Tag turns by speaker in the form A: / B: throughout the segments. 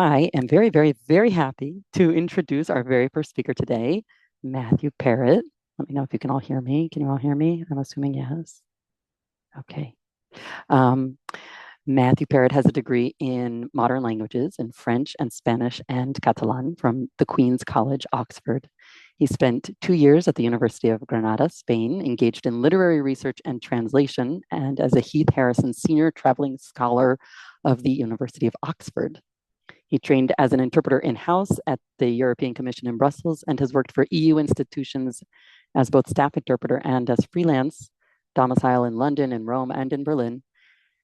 A: I am very, very, very happy to introduce our very first speaker today, Mathew Perret. Let me know if you can all hear me. Can you all hear me? I'm assuming yes. Okay. Um, Mathew Perret has a degree in modern languages in French and Spanish and Catalan from the Queen's College, Oxford. He spent 2 years at the University of Granada, Spain, engaged in literary research and translation, and as a Heath Harrison Senior Traveling Scholar of the University of Oxford. He trained as an interpreter in-house at the European Commission in Brussels and has worked for EU institutions as both staff interpreter and as freelance, domicile in London, in Rome, and in Berlin.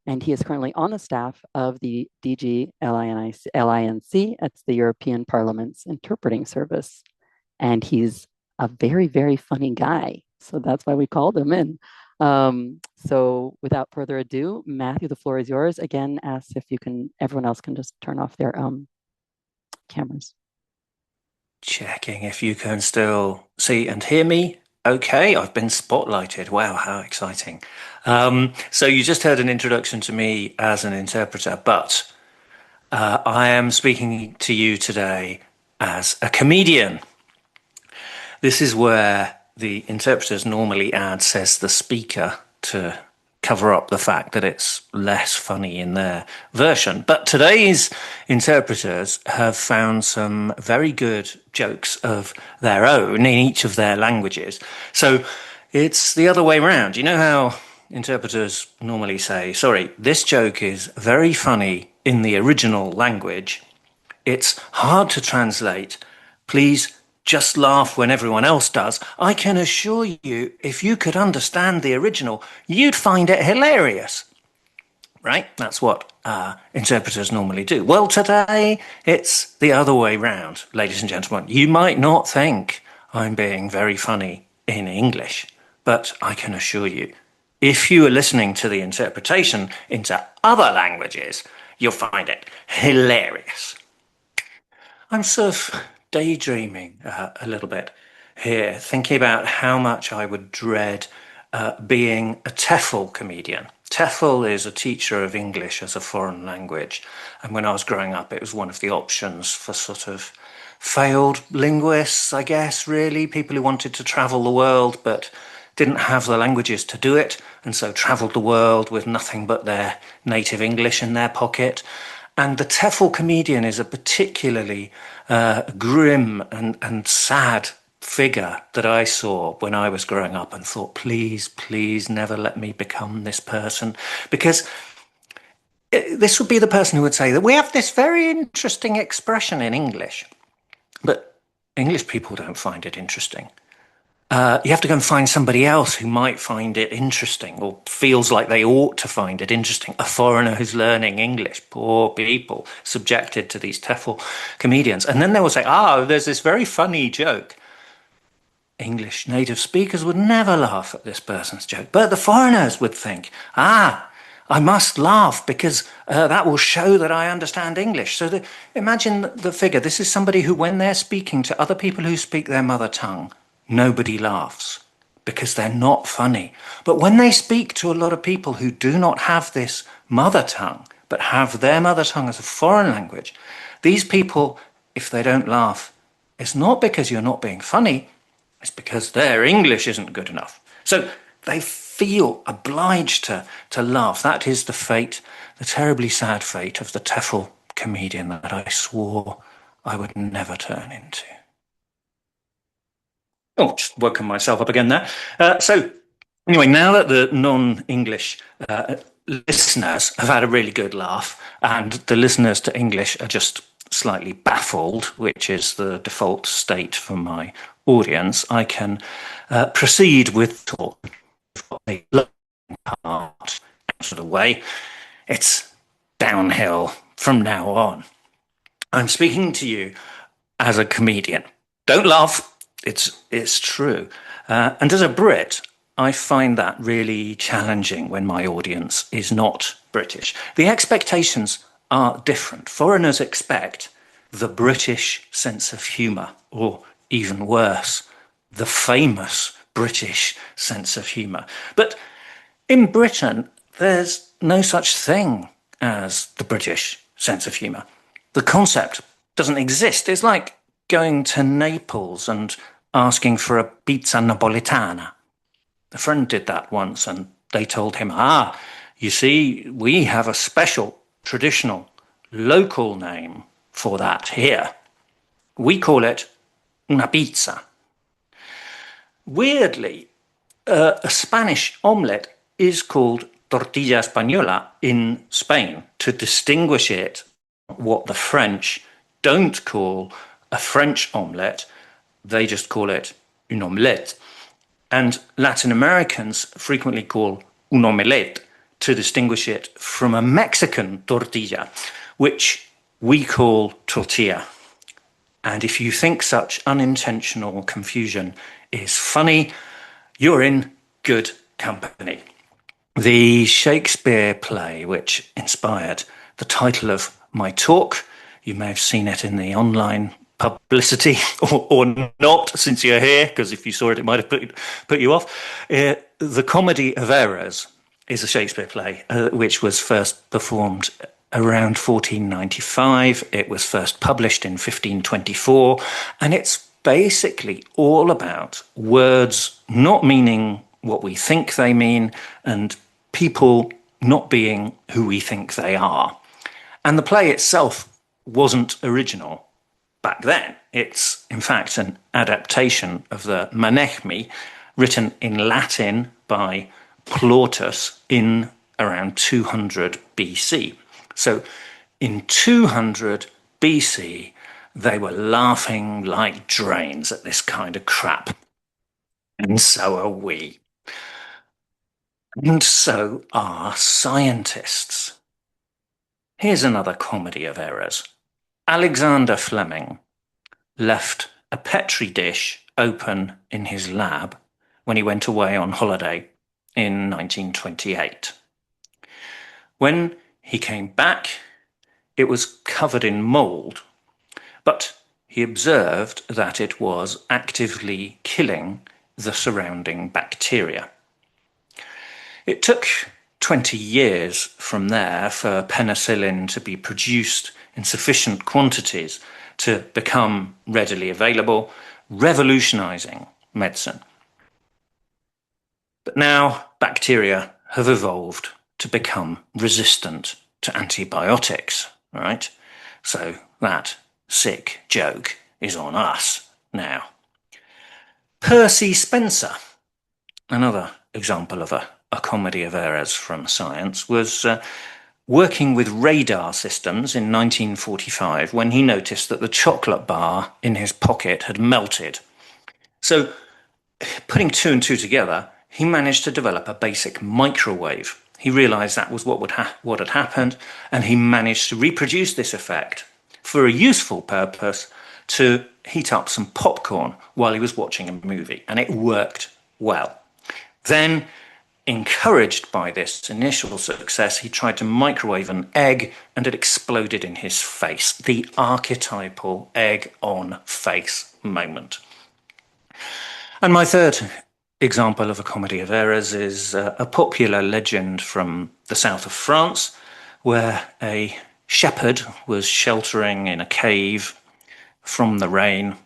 A: And he is currently on the staff of the DG LINC, it's the European Parliament's interpreting service. And he's a very, very funny guy. So that's why we called him in. So without further ado, Mathew, the floor is yours. Again, ask if you can, everyone else can just turn off their cameras.
B: Checking if you can still see and hear me. Okay, I've been spotlighted. Wow, how exciting. So you just heard an introduction to me as an interpreter, but I am speaking to you today as a comedian. This is where the interpreters normally add "says the speaker" to cover up the fact that it's less funny in their version. But today's interpreters have found some very good jokes of their own in each of their languages. So it's the other way around. You know how interpreters normally say, sorry, this joke is very funny in the original language. It's hard to translate. Please just laugh when everyone else does. I can assure you, if you could understand the original, you'd find it hilarious. Right? That's what interpreters normally do. Well, today it's the other way round, ladies and gentlemen. You might not think I'm being very funny in English, but I can assure you, if you are listening to the interpretation into other languages, you'll find it hilarious. I'm sort of daydreaming a little bit here, thinking about how much I would dread being a TEFL comedian. TEFL is a teacher of English as a foreign language. And when I was growing up, it was one of the options for sort of failed linguists, I guess, really. People who wanted to travel the world but didn't have the languages to do it, and so travelled the world with nothing but their native English in their pocket. And the TEFL comedian is a particularly grim and sad figure that I saw when I was growing up and thought, please, please never let me become this person. Because this would be the person who would say that we have this very interesting expression in English, but English people don't find it interesting. You have to go and find somebody else who might find it interesting or feels like they ought to find it interesting. A foreigner who's learning English, poor people, subjected to these TEFL comedians. And then they will say, there's this very funny joke. English native speakers would never laugh at this person's joke. But the foreigners would think, I must laugh because that will show that I understand English. So imagine the figure. This is somebody who, when they're speaking to other people who speak their mother tongue, nobody laughs because they're not funny. But when they speak to a lot of people who do not have this mother tongue, but have their mother tongue as a foreign language, these people, if they don't laugh, it's not because you're not being funny, it's because their English isn't good enough. So they feel obliged to laugh. That is the fate, the terribly sad fate of the TEFL comedian that I swore I would never turn into. Oh, just woken myself up again there. So anyway, now that the non-English listeners have had a really good laugh and the listeners to English are just slightly baffled, which is the default state for my audience, I can proceed with talk. A part out of the way. It's downhill from now on. I'm speaking to you as a comedian. Don't laugh. It's true. And as a Brit, I find that really challenging when my audience is not British. The expectations are different. Foreigners expect the British sense of humour, or even worse, the famous British sense of humour. But in Britain, there's no such thing as the British sense of humour. The concept doesn't exist. It's like going to Naples and asking for a pizza napolitana. A friend did that once, and they told him, you see, we have a special, traditional, local name for that here. We call it una pizza. Weirdly, a Spanish omelette is called tortilla española in Spain to distinguish it what the French don't call a French omelette. They just call it une omelette. And Latin Americans frequently call un omelette to distinguish it from a Mexican tortilla, which we call tortilla. And if you think such unintentional confusion is funny, you're in good company. The Shakespeare play, which inspired the title of my talk, you may have seen it in the online publicity or not, since you're here, because if you saw it, it might have put you off. The Comedy of Errors is a Shakespeare play which was first performed around 1495. It was first published in 1524, and it's basically all about words not meaning what we think they mean and people not being who we think they are. And the play itself wasn't original back then. It's, in fact, an adaptation of the Manechmi, written in Latin by Plautus in around 200 BC. So in 200 BC, they were laughing like drains at this kind of crap. And so are we. And so are scientists. Here's another comedy of errors. Alexander Fleming left a Petri dish open in his lab when he went away on holiday in 1928. When he came back, it was covered in mould, but he observed that it was actively killing the surrounding bacteria. It took 20 years from there for penicillin to be produced in sufficient quantities to become readily available, revolutionizing medicine. But now bacteria have evolved to become resistant to antibiotics, right? So that sick joke is on us now. Percy Spencer, another example of a comedy of errors from science, was working with radar systems in 1945 when he noticed that the chocolate bar in his pocket had melted. So, putting two and two together, he managed to develop a basic microwave. He realized that was what had happened, and he managed to reproduce this effect for a useful purpose to heat up some popcorn while he was watching a movie, and it worked well. Then, encouraged by this initial success, he tried to microwave an egg and it exploded in his face. The archetypal egg on face moment. And my third example of a comedy of errors is a popular legend from the south of France, where a shepherd was sheltering in a cave from the rain,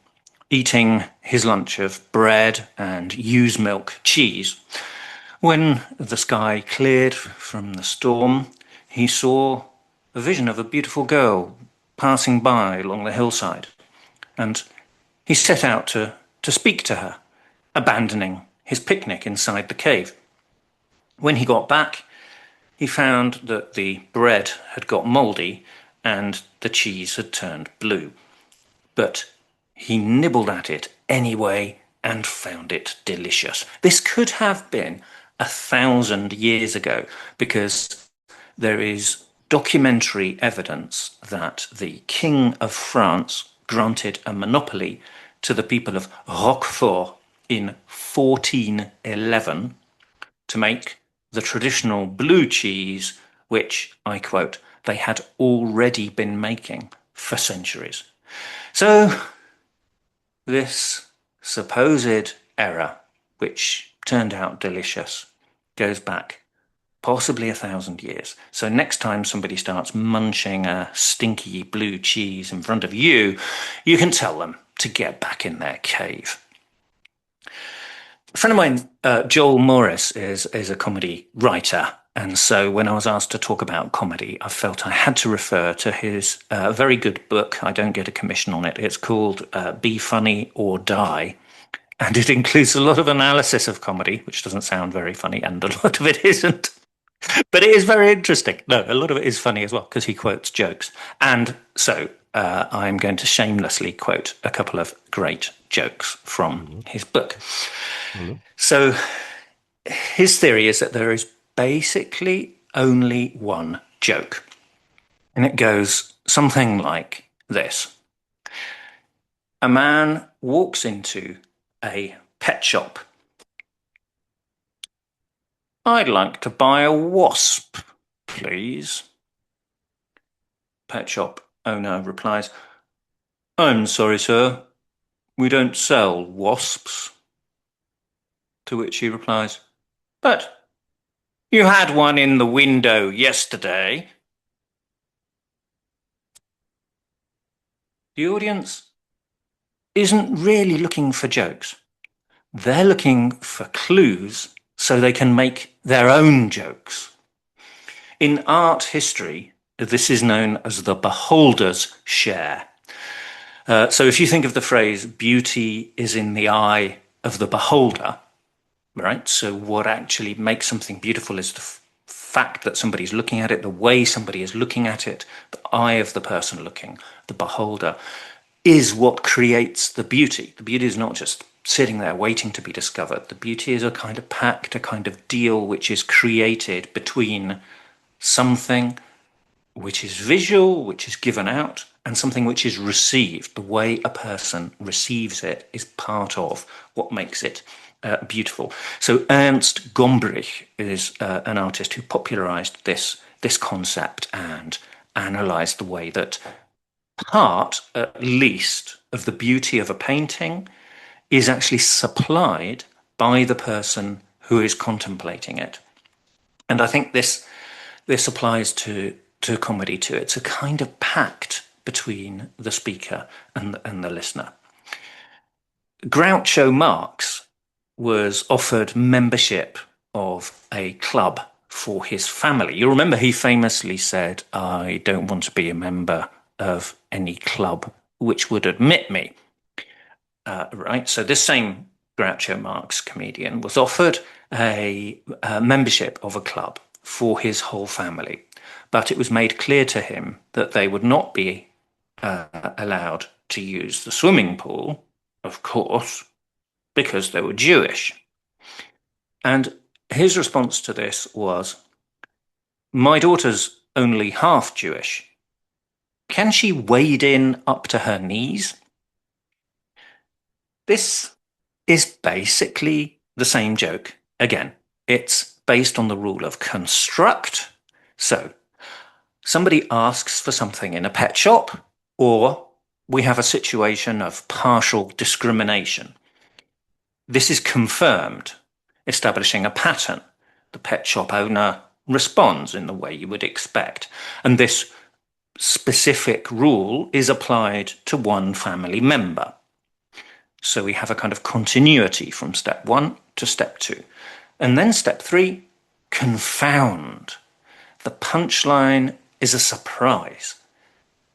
B: eating his lunch of bread and ewe's milk cheese. When the sky cleared from the storm, he saw a vision of a beautiful girl passing by along the hillside, and he set out to speak to her, abandoning his picnic inside the cave. When he got back, he found that the bread had got mouldy and the cheese had turned blue. But he nibbled at it anyway and found it delicious. This could have been 1,000 years ago, because there is documentary evidence that the King of France granted a monopoly to the people of Roquefort in 1411 to make the traditional blue cheese, which, I quote, they had already been making for centuries. So this supposed error, which turned out delicious, goes back possibly 1,000 years. So next time somebody starts munching a stinky blue cheese in front of you, you can tell them to get back in their cave. A friend of mine, Joel Morris, is a comedy writer. And so when I was asked to talk about comedy, I felt I had to refer to his very good book. I don't get a commission on it. It's called Be Funny or Die. And it includes a lot of analysis of comedy, which doesn't sound very funny, and a lot of it isn't. But it is very interesting. No, a lot of it is funny as well, because he quotes jokes. And so I'm going to shamelessly quote a couple of great jokes from his book. So his theory is that there is basically only one joke. And it goes something like this. A man walks into a pet shop. I'd like to buy a wasp, please. Pet shop owner replies, I'm sorry, sir. We don't sell wasps. To which he replies, but you had one in the window yesterday. The audience isn't really looking for jokes. They're looking for clues so they can make their own jokes. In art history, this is known as the beholder's share. So if you think of the phrase, beauty is in the eye of the beholder, right? So what actually makes something beautiful is the fact that somebody's looking at it, the way somebody is looking at it, the eye of the person looking, the beholder, is what creates the beauty. The beauty is not just sitting there waiting to be discovered. The beauty is a kind of pact, a kind of deal which is created between something which is visual, which is given out, and something which is received. The way a person receives it is part of what makes it beautiful. So Ernst Gombrich is an artist who popularized this concept and analyzed the way that part, at least, of the beauty of a painting is actually supplied by the person who is contemplating it. And I think this applies to comedy too. It's a kind of pact between the speaker and the listener. Groucho Marx was offered membership of a club for his family. You remember he famously said, I don't want to be a member of any club which would admit me. Right? So this same Groucho Marx comedian was offered a membership of a club for his whole family. But it was made clear to him that they would not be allowed to use the swimming pool, of course, because they were Jewish. And his response to this was, my daughter's only half Jewish. Can she wade in up to her knees? This is basically the same joke. Again, it's based on the rule of construct. So somebody asks for something in a pet shop, or we have a situation of partial discrimination. This is confirmed, establishing a pattern. The pet shop owner responds in the way you would expect. And this specific rule is applied to one family member. So we have a kind of continuity from step 1 to step 2. And then step 3, confound. The punchline is a surprise.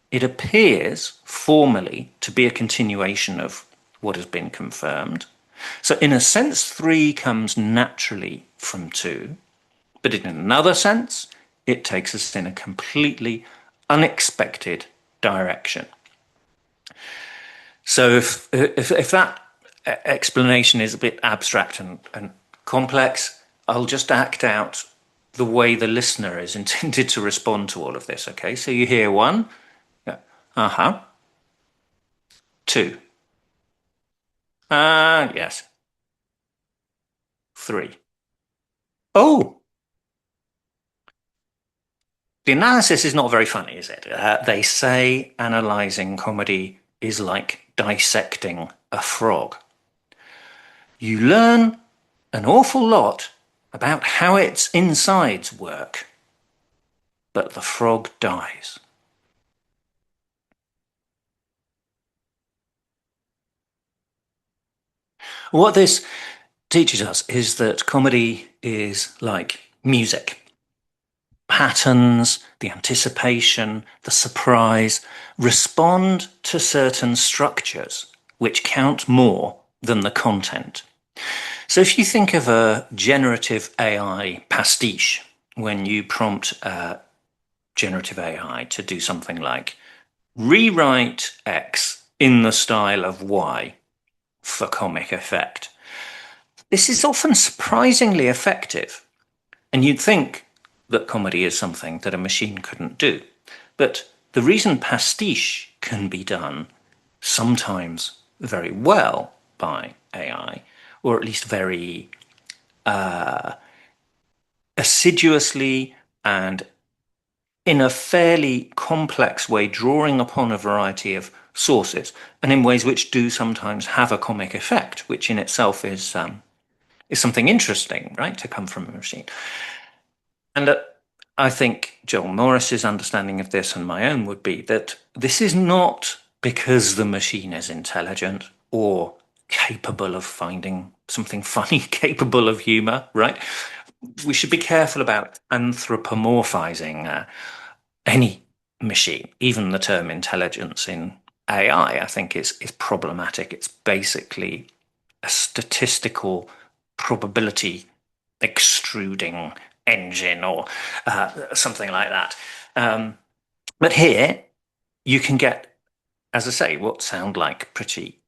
B: It appears formally to be a continuation of what has been confirmed. So in a sense, 3 comes naturally from 2, but in another sense, it takes us in a completely unexpected direction. So if that explanation is a bit abstract and complex, I'll just act out the way the listener is intended to respond to all of this, okay? So you hear 1, uh-huh. 2, yes. 3, oh. The analysis is not very funny, is it? They say analysing comedy is like dissecting a frog. You learn an awful lot about how its insides work, but the frog dies. What this teaches us is that comedy is like music. Patterns, the anticipation, the surprise respond to certain structures which count more than the content. So if you think of a generative AI pastiche, when you prompt generative AI to do something like rewrite X in the style of Y for comic effect, this is often surprisingly effective. And you'd think that comedy is something that a machine couldn't do. But the reason pastiche can be done sometimes very well by AI, or at least very assiduously and in a fairly complex way, drawing upon a variety of sources, and in ways which do sometimes have a comic effect, which in itself is something interesting, right, to come from a machine. And I think Joel Morris's understanding of this and my own would be that this is not because the machine is intelligent or capable of finding something funny, capable of humor, right? We should be careful about anthropomorphizing any machine. Even the term intelligence in AI, I think, is problematic. It's basically a statistical probability extruding engine or something like that. But here you can get, as I say, what sound like pretty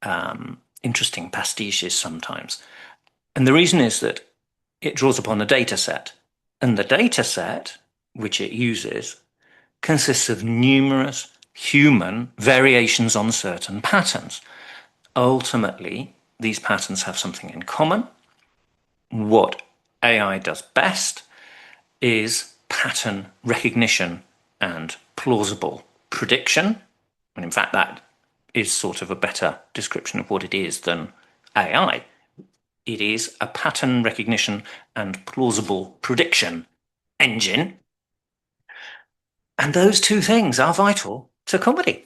B: interesting pastiches sometimes. And the reason is that it draws upon a data set. And the data set which it uses consists of numerous human variations on certain patterns. Ultimately, these patterns have something in common. What AI does best is pattern recognition and plausible prediction. And in fact, that is sort of a better description of what it is than AI. It is a pattern recognition and plausible prediction engine. And those two things are vital to comedy,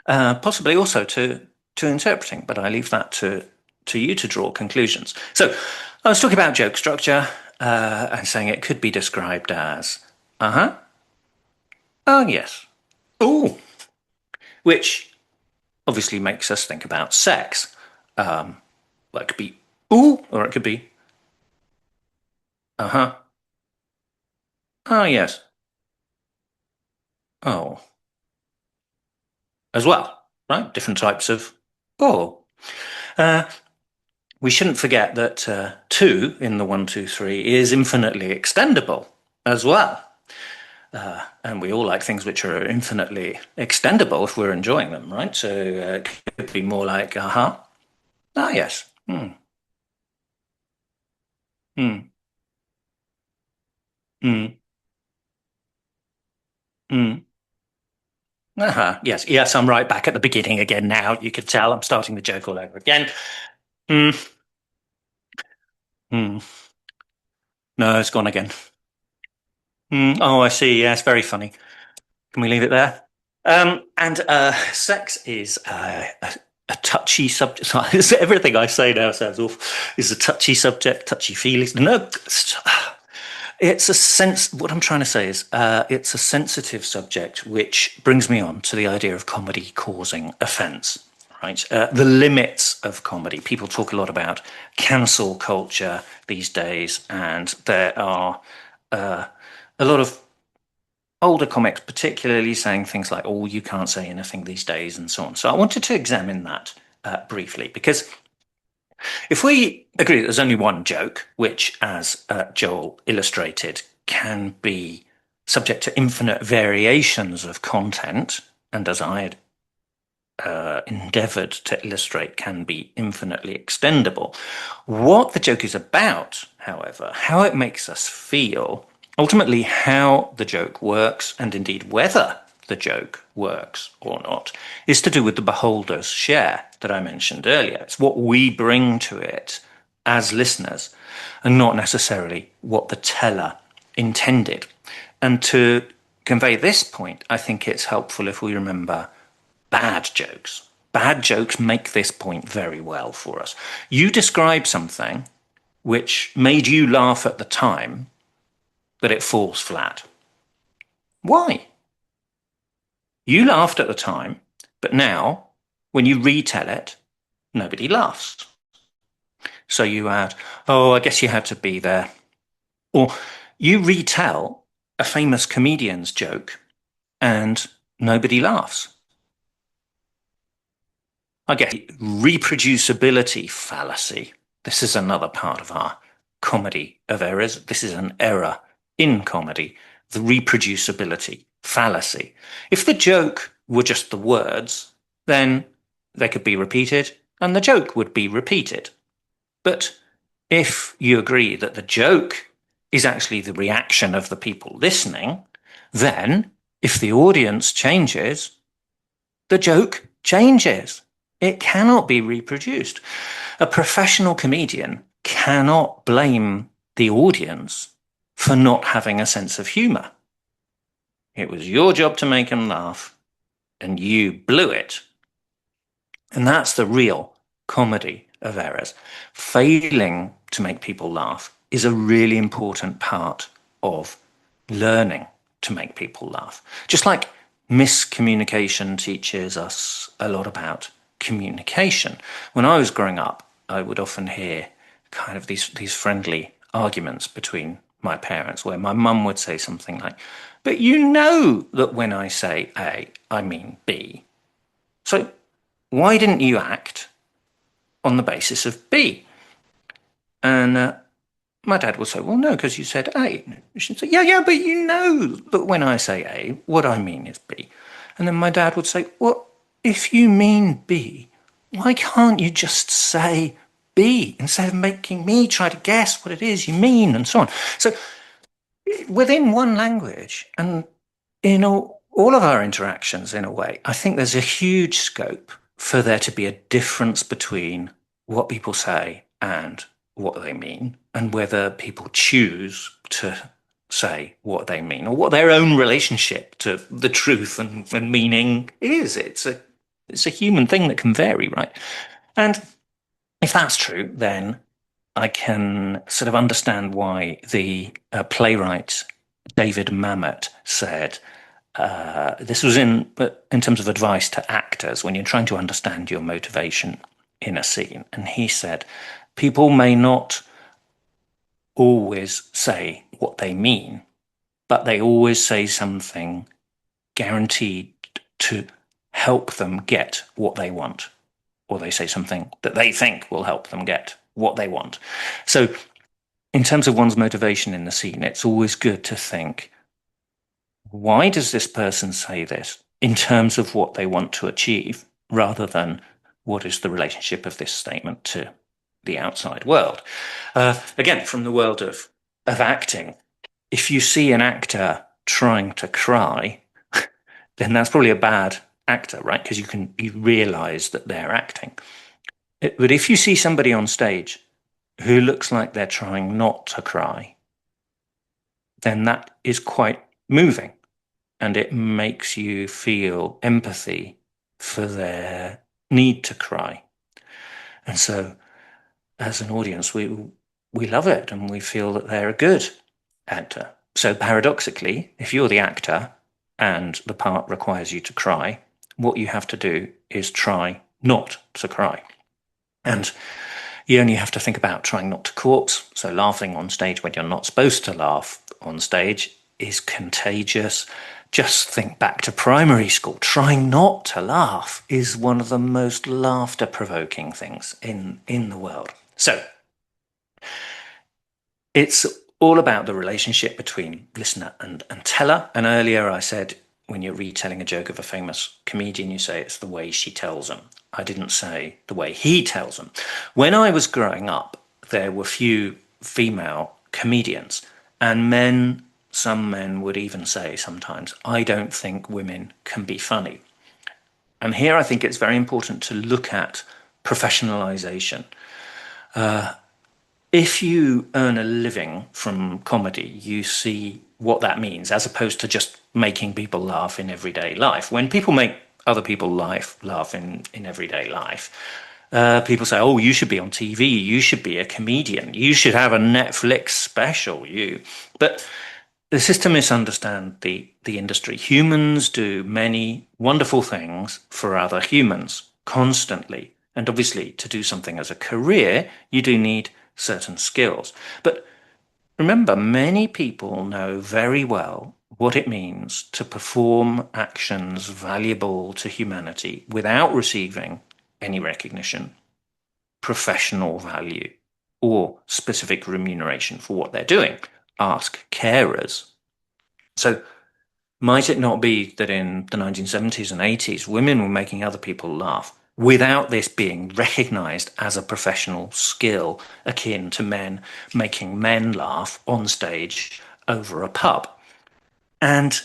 B: possibly also to interpreting, but I leave that to you to draw conclusions. So I was talking about joke structure and saying it could be described as, oh yes, ooh, which obviously makes us think about sex. Well, it could be ooh, or it could be, oh yes, oh, as well, right? Different types of oh. Uh, we shouldn't forget that 2 in the 1, 2, 3 is infinitely extendable as well. And we all like things which are infinitely extendable if we're enjoying them, right? So it could be more like, ah, yes, hmm, hmm, hmm. Yes, yes, I'm right back at the beginning again now. You could tell I'm starting the joke all over again. Mm, mm. No, it's gone again. Oh, I see. Yeah, it's very funny. Can we leave it there? And sex is a touchy subject. Everything I say now sounds awful. Is a touchy subject, touchy feelings. No, it's a sense. What I'm trying to say is, it's a sensitive subject, which brings me on to the idea of comedy causing offence. Right, the limits of comedy. People talk a lot about cancel culture these days, and there are a lot of older comics, particularly saying things like, oh, you can't say anything these days, and so on. So I wanted to examine that briefly, because if we agree that there's only one joke, which, as Joel illustrated, can be subject to infinite variations of content, and as I had endeavoured to illustrate, can be infinitely extendable. What the joke is about, however, how it makes us feel, ultimately how the joke works, and indeed whether the joke works or not, is to do with the beholder's share that I mentioned earlier. It's what we bring to it as listeners and not necessarily what the teller intended. And to convey this point, I think it's helpful if we remember bad jokes. Bad jokes make this point very well for us. You describe something which made you laugh at the time, but it falls flat. Why? You laughed at the time, but now, when you retell it, nobody laughs. So you add, oh, I guess you had to be there. Or you retell a famous comedian's joke and nobody laughs. I guess reproducibility fallacy. This is another part of our comedy of errors. This is an error in comedy, the reproducibility fallacy. If the joke were just the words, then they could be repeated and the joke would be repeated. But if you agree that the joke is actually the reaction of the people listening, then if the audience changes, the joke changes. It cannot be reproduced. A professional comedian cannot blame the audience for not having a sense of humour. It was your job to make them laugh, and you blew it. And that's the real comedy of errors. Failing to make people laugh is a really important part of learning to make people laugh. Just like miscommunication teaches us a lot about communication. When I was growing up, I would often hear kind of these friendly arguments between my parents where my mum would say something like, but you know that when I say A, I mean B. So why didn't you act on the basis of B? And my dad would say, well, no, because you said A. She'd say, yeah, but you know that when I say A, what I mean is B. And then my dad would say, well, if you mean B, why can't you just say B instead of making me try to guess what it is you mean and so on? So within one language and in all of our interactions, in a way, I think there's a huge scope for there to be a difference between what people say and what they mean, and whether people choose to say what they mean or what their own relationship to the truth and meaning is. It's a human thing that can vary, right? And if that's true, then I can sort of understand why the playwright David Mamet said, this was in terms of advice to actors when you're trying to understand your motivation in a scene. And he said, people may not always say what they mean, but they always say something guaranteed to help them get what they want. Or they say something that they think will help them get what they want. So in terms of one's motivation in the scene, it's always good to think, why does this person say this in terms of what they want to achieve, rather than what is the relationship of this statement to the outside world? Again, from the world of acting, if you see an actor trying to cry, then that's probably a bad actor, right? Because you realize that they're acting. But if you see somebody on stage who looks like they're trying not to cry, then that is quite moving, and it makes you feel empathy for their need to cry. And so as an audience, we love it and we feel that they're a good actor. So paradoxically, if you're the actor and the part requires you to cry, what you have to do is try not to cry. And you only have to think about trying not to corpse. So laughing on stage when you're not supposed to laugh on stage is contagious. Just think back to primary school. Trying not to laugh is one of the most laughter-provoking things in the world. So it's all about the relationship between listener and teller. And earlier I said, when you're retelling a joke of a famous comedian, you say it's the way she tells them. I didn't say the way he tells them. When I was growing up, there were few female comedians, and some men would even say sometimes, I don't think women can be funny. And here I think it's very important to look at professionalization. if you earn a living from comedy, you see what that means, as opposed to just making people laugh in everyday life. When people make other people laugh in everyday life, people say, "Oh, you should be on TV. You should be a comedian. You should have a Netflix special." But this is to misunderstand the industry. Humans do many wonderful things for other humans constantly. And obviously, to do something as a career, you do need certain skills. But remember, many people know very well what it means to perform actions valuable to humanity without receiving any recognition, professional value, or specific remuneration for what they're doing. Ask carers. So, might it not be that in the 1970s and 80s, women were making other people laugh without this being recognized as a professional skill akin to men making men laugh on stage over a pub? And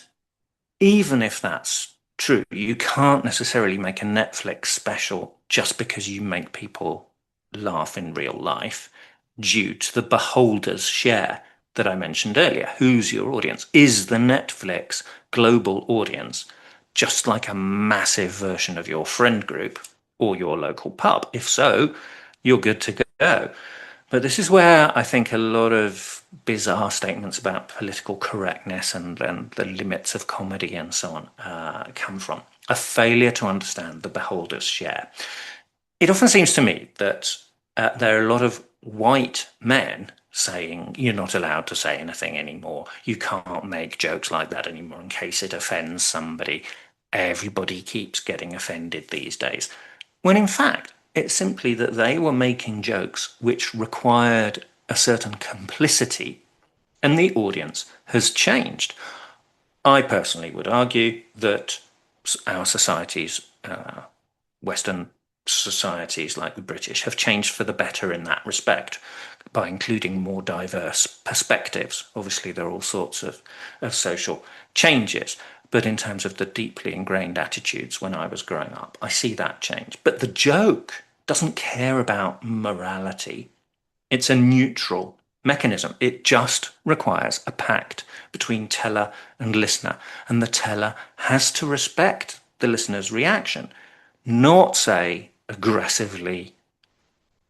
B: even if that's true, you can't necessarily make a Netflix special just because you make people laugh in real life due to the beholder's share that I mentioned earlier. Who's your audience? Is the Netflix global audience just like a massive version of your friend group or your local pub? If so, you're good to go. But this is where I think a lot of bizarre statements about political correctness and the limits of comedy and so on come from. A failure to understand the beholder's share. It often seems to me that there are a lot of white men saying, "You're not allowed to say anything anymore. You can't make jokes like that anymore in case it offends somebody. Everybody keeps getting offended these days." When in fact, it's simply that they were making jokes which required a certain complicity, and the audience has changed. I personally would argue that our societies, Western societies like the British, have changed for the better in that respect by including more diverse perspectives. Obviously, there are all sorts of social changes. But in terms of the deeply ingrained attitudes when I was growing up, I see that change. But the joke doesn't care about morality. It's a neutral mechanism. It just requires a pact between teller and listener. And the teller has to respect the listener's reaction, not say aggressively,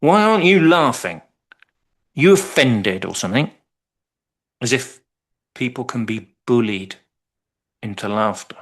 B: "Why aren't you laughing? You offended," or something, as if people can be bullied into laughter.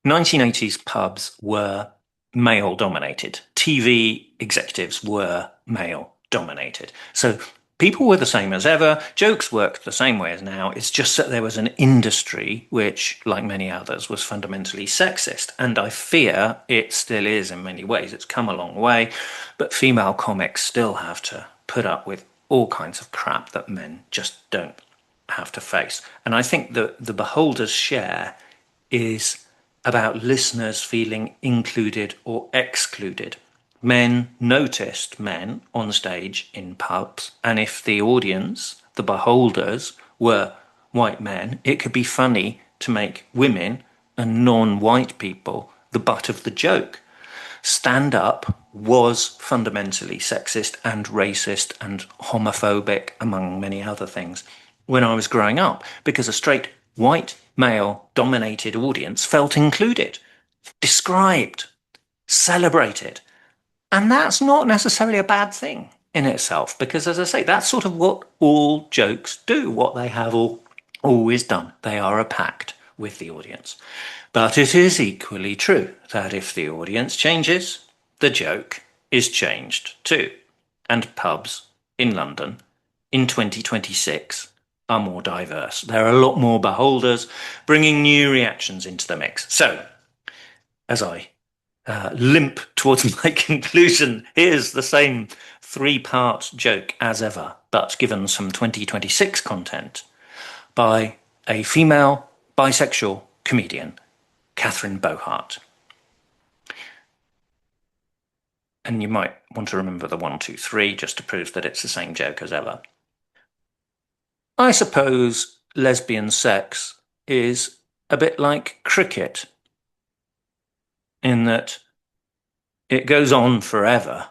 B: 1980s pubs were male dominated. TV executives were male dominated. So people were the same as ever. Jokes worked the same way as now. It's just that there was an industry which, like many others, was fundamentally sexist. And I fear it still is in many ways. It's come a long way, but female comics still have to put up with all kinds of crap that men just don't have to face. And I think that the beholder's share is about listeners feeling included or excluded. Men noticed men on stage in pubs, and if the audience, the beholders, were white men, it could be funny to make women and non white people the butt of the joke. Stand up was fundamentally sexist and racist and homophobic, among many other things, when I was growing up, because a straight white male dominated audience felt included, described, celebrated. And that's not necessarily a bad thing in itself, because as I say, that's sort of what all jokes do, what they have always done. They are a pact with the audience. But it is equally true that if the audience changes, the joke is changed too. And pubs in London in 2026 are more diverse. There are a lot more beholders bringing new reactions into the mix. So, as I limp towards my conclusion, here's the same three-part joke as ever, but given some 2026 content by a female bisexual comedian, Catherine Bohart. And you might want to remember the 1, 2, 3 just to prove that it's the same joke as ever. I suppose lesbian sex is a bit like cricket. in that it goes on forever,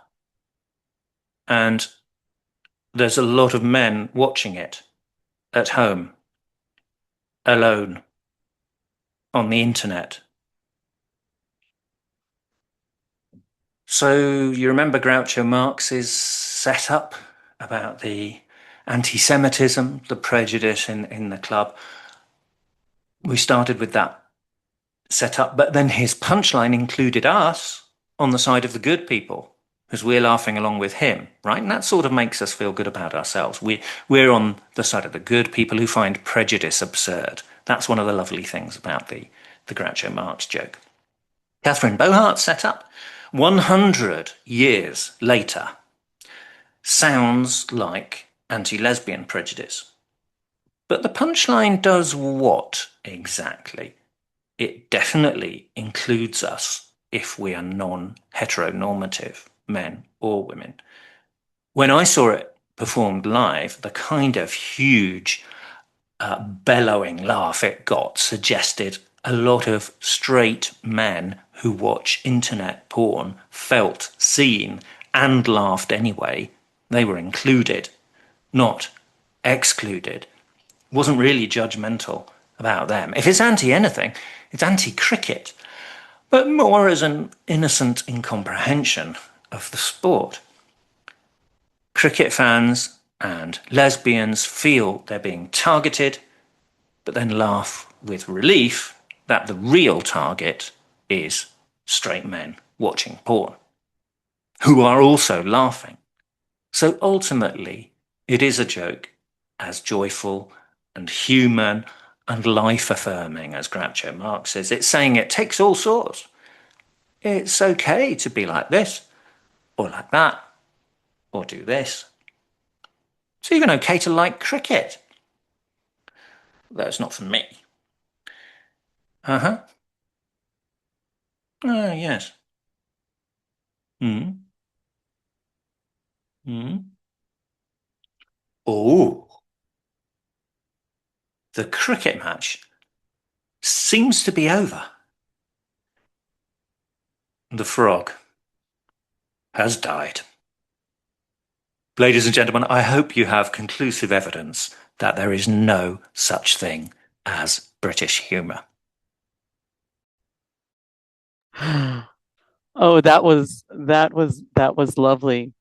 B: and there's a lot of men watching it at home, alone, on the internet. So you remember Groucho Marx's setup about the anti-Semitism, the prejudice in the club? We started with that setup, but then his punchline included us on the side of the good people, because we're laughing along with him, right? And that sort of makes us feel good about ourselves. We're on the side of the good people who find prejudice absurd. That's one of the lovely things about the Groucho Marx joke. Catherine Bohart's setup, 100 years later, sounds like anti-lesbian prejudice. But the punchline does what exactly? It definitely includes us if we are non-heteronormative, men or women. When I saw it performed live, the kind of huge bellowing laugh it got suggested a lot of straight men who watch internet porn felt seen and laughed anyway. They were included, not excluded. Wasn't really judgmental about them. If it's anti anything, it's anti cricket, but more as an innocent incomprehension of the sport. Cricket fans and lesbians feel they're being targeted, but then laugh with relief that the real target is straight men watching porn, who are also laughing. So ultimately, it is a joke as joyful and human and life-affirming as Groucho Marx is. It's saying it takes all sorts. It's okay to be like this, or like that, or do this. It's even okay to like cricket. Though it's not for me. Uh-huh. Oh, yes. Mm. Mm. Oh, the cricket match seems to be over. The frog has died. Ladies and gentlemen, I hope you have conclusive evidence that there is no such thing as British humour.
A: Oh, that was lovely.